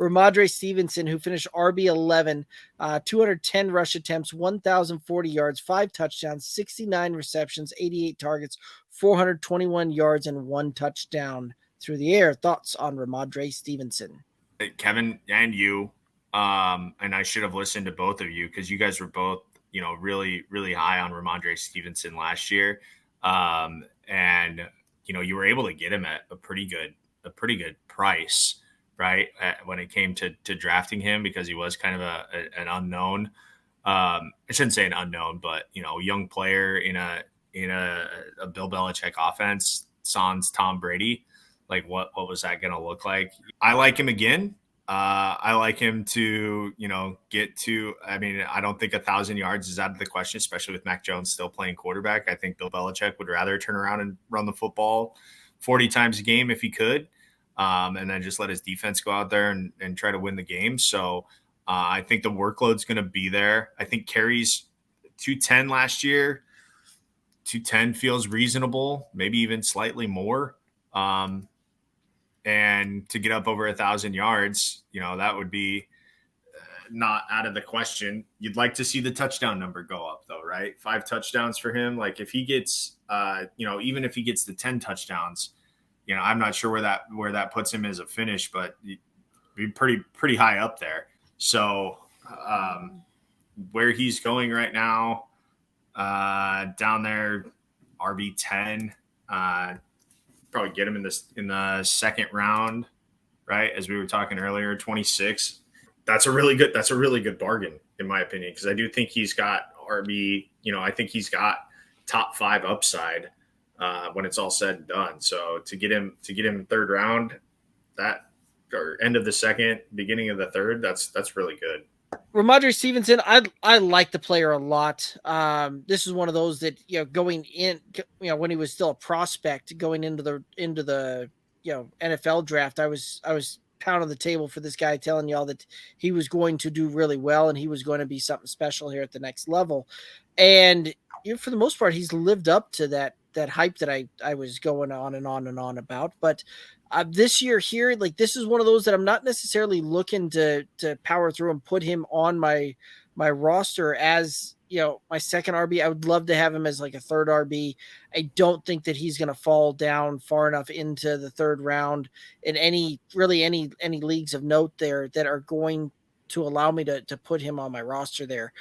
Rhamondre Stevenson, who finished RB11, 210 rush attempts, 1,040 yards, 5 touchdowns, 69 receptions, 88 targets, 421 yards, and 1 touchdown through the air. Thoughts on Rhamondre Stevenson? Kevin and you, and I should have listened to both of you because you guys were both, really, really high on Rhamondre Stevenson last year. And you were able to get him at a pretty good price, right? When it came to drafting him, because he was kind of an unknown. I shouldn't say an unknown, but young player in a Bill Belichick offense, sans Tom Brady. Like what was that going to look like? I like him again. I like him to, get to, I don't think 1,000 yards is out of the question, especially with Mac Jones still playing quarterback. I think Bill Belichick would rather turn around and run the football 40 times a game if he could, and then just let his defense go out there and try to win the game. So I think the workload's going to be there. I think carries 210 last year. 210 feels reasonable, maybe even slightly more. And to get up over 1,000 yards, that would be not out of the question. You'd like to see the touchdown number go up though, right? 5 touchdowns for him. Like if he gets, even if he gets the 10 touchdowns, I'm not sure where that puts him as a finish, but be pretty high up there. So where he's going right now, down there, RB10, probably get him in the second round, right? As we were talking earlier, 26. That's a really good bargain in my opinion, because I do think he's got RB. I think he's got top 5 upside when it's all said and done. So to get him third round, or end of the second, beginning of the third, that's really good. Rhamondre Stevenson, I like the player a lot. This is one of those that going in, when he was still a prospect, going into the NFL draft, I was pounding the table for this guy, telling y'all that he was going to do really well and he was going to be something special here at the next level. And for the most part, he's lived up to that hype that I was going on and on and on about. But this year here, like this is one of those that I'm not necessarily looking to power through and put him on my roster as my second RB. I would love to have him as like a third RB. I don't think that he's going to fall down far enough into the third round in any leagues of note there that are going to allow me to put him on my roster there,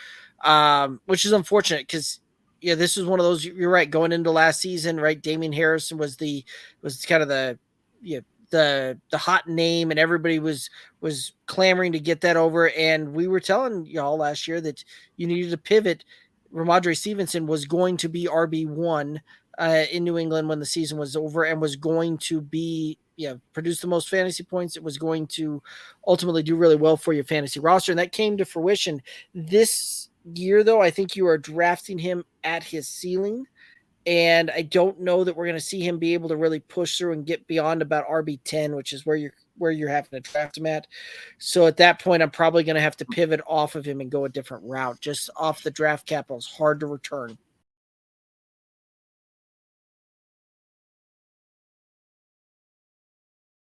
which is unfortunate because this is one of those. You're right. Going into last season, right? Damian Harrison was kind of the hot name, and everybody was clamoring to get that over. And we were telling y'all last year that you needed to pivot. Rhamondre Stevenson was going to be RB1 in New England when the season was over, and was going to be produce the most fantasy points. It was going to ultimately do really well for your fantasy roster, and that came to fruition this year. Though I think you are drafting him at his ceiling. And I don't know that we're going to see him be able to really push through and get beyond about RB10, which is where you're having to draft him at. So at that point, I'm probably going to have to pivot off of him and go a different route. Just off the draft capital is hard to return.